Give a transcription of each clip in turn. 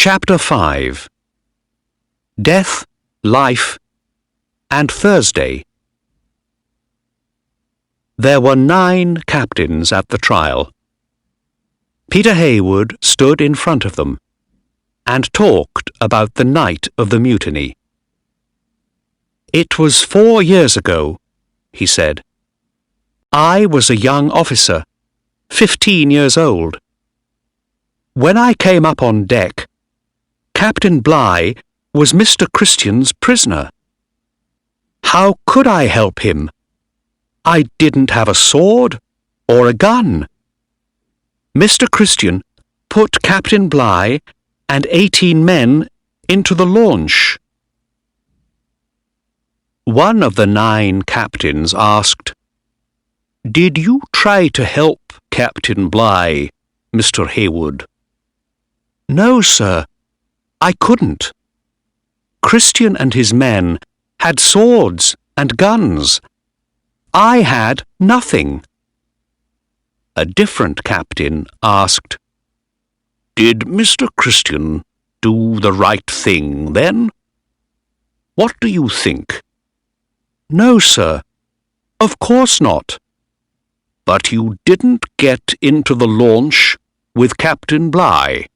Chapter 5 Death, Life, and Thursday. There were 9 captains at the trial. Peter Heywood stood in front of them and talked about the night of the mutiny. "It was 4 years ago," he said. "I was a young officer, 15 years old. When I came up on deck, Captain Bligh was Mr. Christian's prisoner. How could I help him? I didn't have a sword or a gun. Mr. Christian put Captain Bligh and 18 men into the launch." One of the 9 captains asked, "Did you try to help Captain Bligh, Mr. Heywood?" "No, sir. I couldn't. Christian and his men had swords and guns. I had nothing." A different captain asked, "Did Mr. Christian do the right thing then? What do you think?" "No, sir. Of course not." "But you didn't get into the launch with Captain Bligh.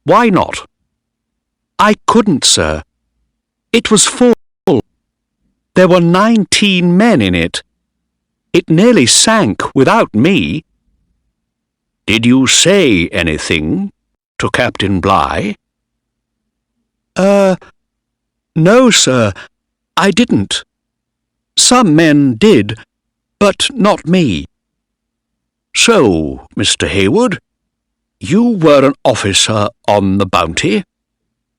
Why not?" "I couldn't, sir. It was full. There were 19 men in it. It nearly sank without me." "Did you say anything to Captain Bligh?" No, sir, I didn't. Some men did, but not me." "So, Mr. Heywood, you were an officer on the Bounty,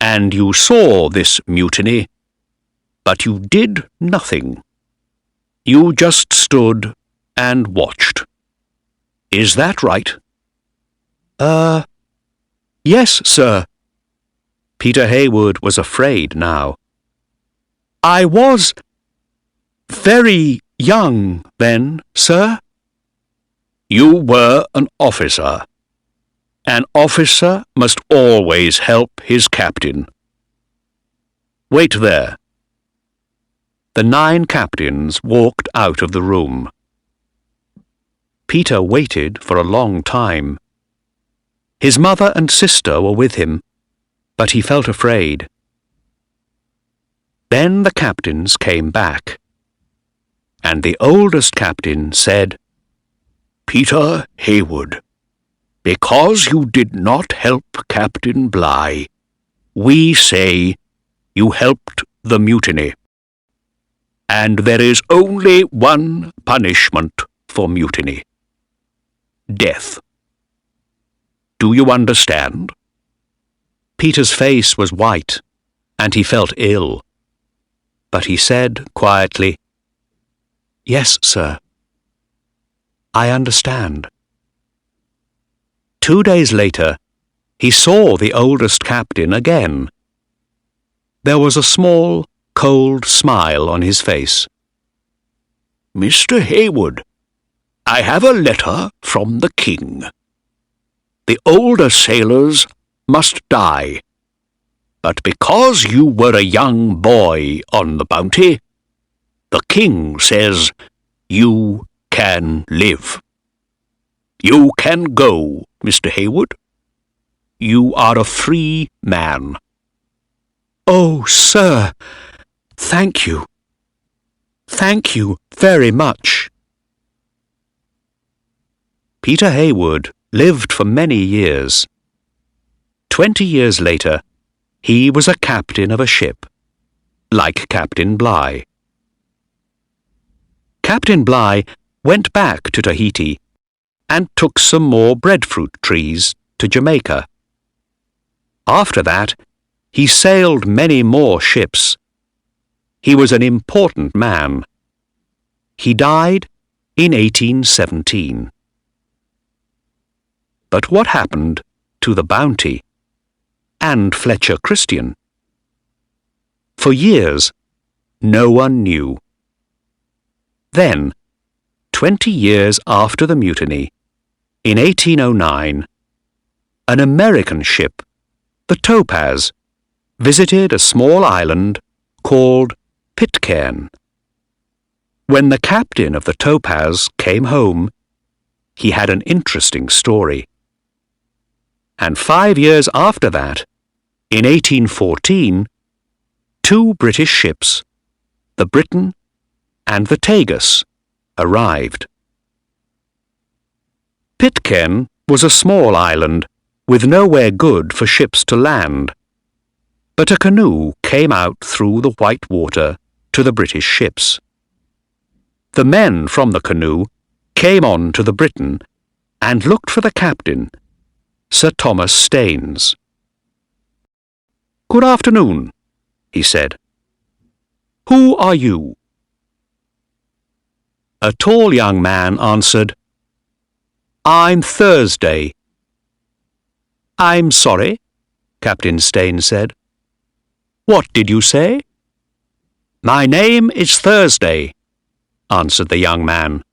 and you saw this mutiny, but you did nothing. You just stood and watched. Is that right?" Yes, sir." Peter Heywood was afraid now. "I was very young then, sir." "You were an officer. An officer must always help his captain. Wait there." The 9 captains walked out of the room. Peter waited for a long time. His mother and sister were with him, but he felt afraid. Then the captains came back, and the oldest captain said, "Peter Heywood, because you did not help Captain Bligh, we say you helped the mutiny. And there is only one punishment for mutiny: death. Do you understand?" Peter's face was white, and he felt ill. But he said quietly, "Yes, sir. I understand." 2 days later, he saw the oldest captain again. There was a small, cold smile on his face. "Mr. Heywood, I have a letter from the king. The older sailors must die, but because you were a young boy on the Bounty, the king says you can live. You can go, Mr. Heywood. You are a free man." "Oh, sir, thank you. Thank you very much." Peter Heywood lived for many years. 20 years later, he was a captain of a ship, like Captain Bligh. Captain Bligh went back to Tahiti and took some more breadfruit trees to Jamaica. After that, he sailed many more ships. He was an important man. He died in 1817. But what happened to the Bounty and Fletcher Christian? For years, no one knew. Then, 20 years after the mutiny, in 1809, an American ship the Topaz, visited a small island called Pitcairn. When the captain of the Topaz came home, he had an interesting story. And 5 years after that, in 1814, 2 British ships, the Briton and the Tagus, arrived. Pitcairn was a small island with nowhere good for ships to land, but a canoe came out through the white water to the British ships. The men from the canoe came on to the Briton and looked for the captain, Sir Thomas Staines. "Good afternoon," he said. "Who are you?" A tall young man answered, "I'm Thursday." "I'm sorry," Captain Staines said. "What did you say?" "My name is Thursday," answered the young man.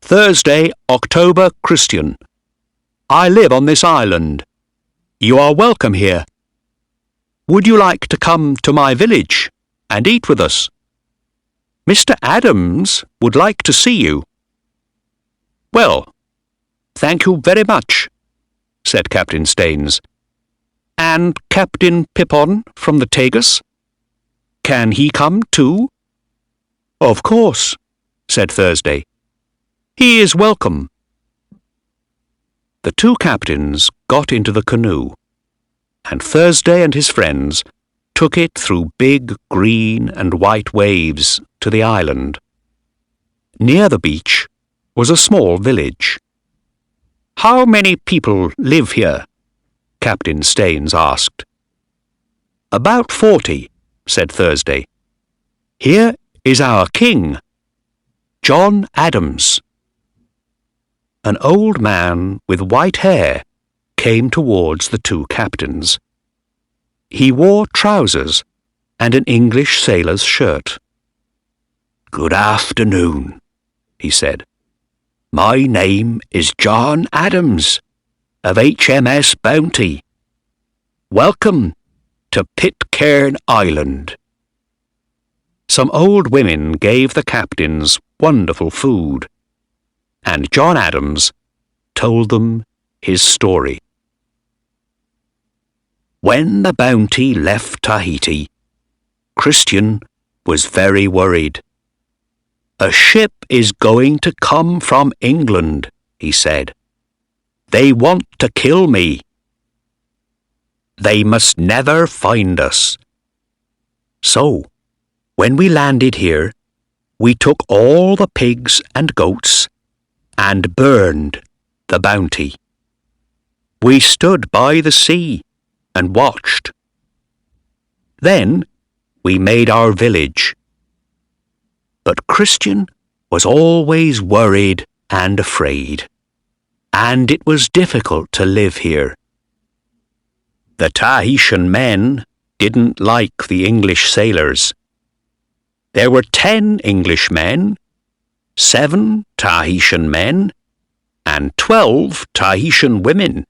"Thursday, October Christian. I live on this island. You are welcome here. Would you like to come to my village and eat with us? Mr. Adams would like to see you." "Well, thank you very much," said Captain Staines. "And Captain Pippon from the Tagus? Can he come too?" "Of course," said Thursday. "He is welcome." The 2 captains got into the canoe, and Thursday and his friends took it through big green and white waves to the island. Near the beach was a small village. "How many people live here?" Captain Staines asked. "About 40, said Thursday. "Here is our king, John Adams." An old man with white hair came towards the 2 captains. He wore trousers and an English sailor's shirt. "Good afternoon," he said. "My name is John Adams, of HMS Bounty. Welcome to Pitcairn Island." Some old women gave the captains wonderful food, and John Adams told them his story. When the Bounty left Tahiti, Christian was very worried. "A ship is going to come from England," he said. "They want to kill me. They must never find us." So, when we landed here, we took all the pigs and goats and burned the Bounty. We stood by the sea and watched. Then we made our village. But Christian was always worried and afraid, and it was difficult to live here. The Tahitian men didn't like the English sailors. There were 10 English men, 7 Tahitian men, and 12 Tahitian women.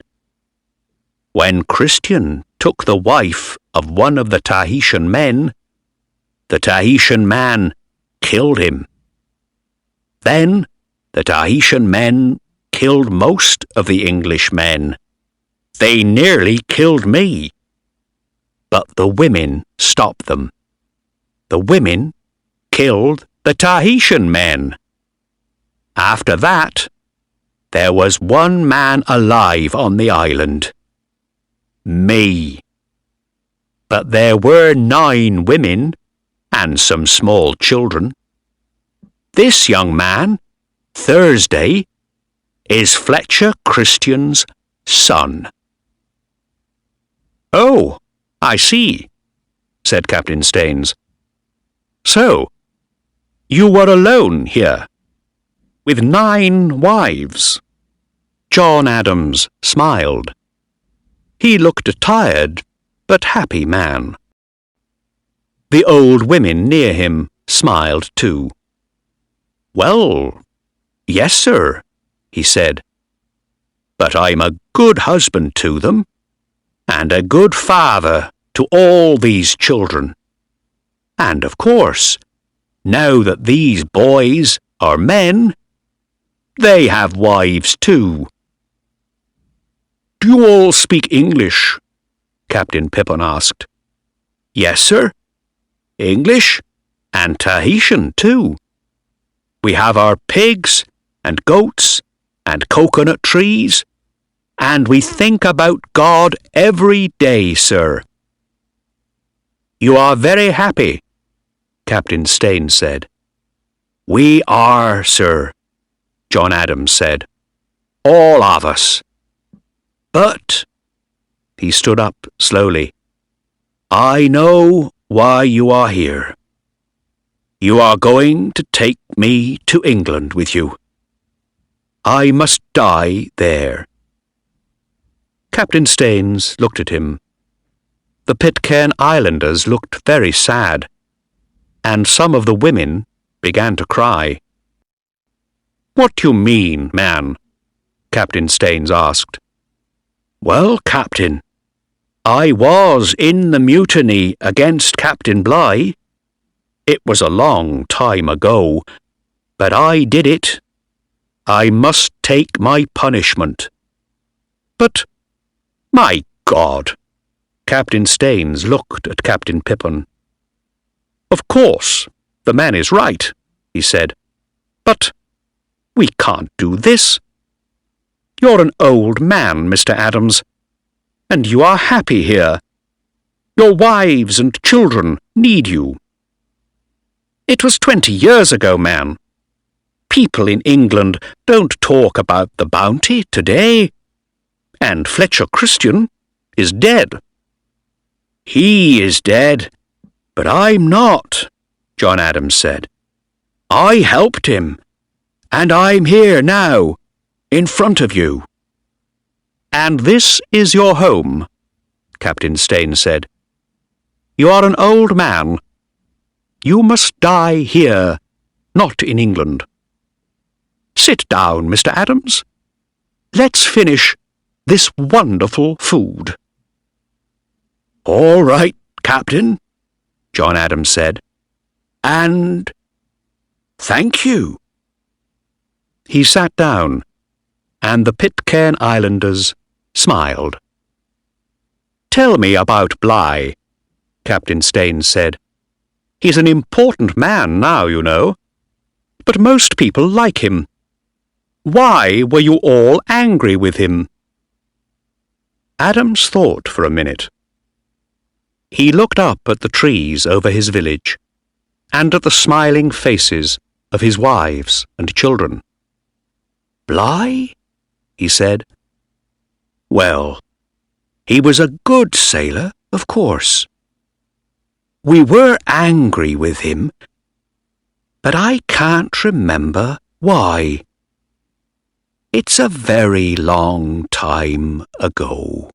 When Christian took the wife of one of the Tahitian men, the Tahitian man killed him. Then the Tahitian men killed most of the English men. They nearly killed me. But the women stopped them. The women killed the Tahitian men. After that, there was one man alive on the island. Me. But there were 9 women and some small children. This young man, Thursday, is Fletcher Christian's son. "Oh, I see," said Captain Staines. "So, you were alone here, with 9 wives." John Adams smiled. He looked a tired but happy man. The old women near him smiled too. "Well, yes, sir," he said. "But I'm a good husband to them. and a good father to all these children. And of course, now that these boys are men, they have wives too." "Do you all speak English?" Captain Pippin asked. "Yes, sir. English and Tahitian too. We have our pigs and goats and coconut trees, and we think about God every day, sir." "You are very happy," Captain Staines said. "We are, sir," John Adams said. "All of us. But," he stood up slowly, "I know why you are here. You are going to take me to England with you. I must die there." Captain Staines looked at him. The Pitcairn Islanders looked very sad, and some of the women began to cry. "What do you mean, man?" Captain Staines asked. "Well, Captain, I was in the mutiny against Captain Bligh. It was a long time ago, but I did it. I must take my punishment." "But, my God!" Captain Staines looked at Captain Pippin. "Of course, the man is right," he said. "But we can't do this. You're an old man, Mr. Adams, and you are happy here. Your wives and children need you. It was 20 years ago, man. People in England don't talk about the Bounty today. And Fletcher Christian is dead." "He is dead, but I'm not," John Adams said. "I helped him, and I'm here now, in front of you." "And this is your home," Captain Staines said. "You are an old man. You must die here, not in England. Sit down, Mr. Adams. Let's finish this wonderful food." "All right, Captain," John Adams said. "And thank you." He sat down, and the Pitcairn Islanders smiled. "Tell me about Bligh," Captain Staines said. "He's an important man now, you know. But most people like him. Why were you all angry with him?" Adams thought for a minute. He looked up at the trees over his village, and at the smiling faces of his wives and children. "Bligh?" he said. "Well, he was a good sailor, of course. We were angry with him, but I can't remember why. It's a very long time ago."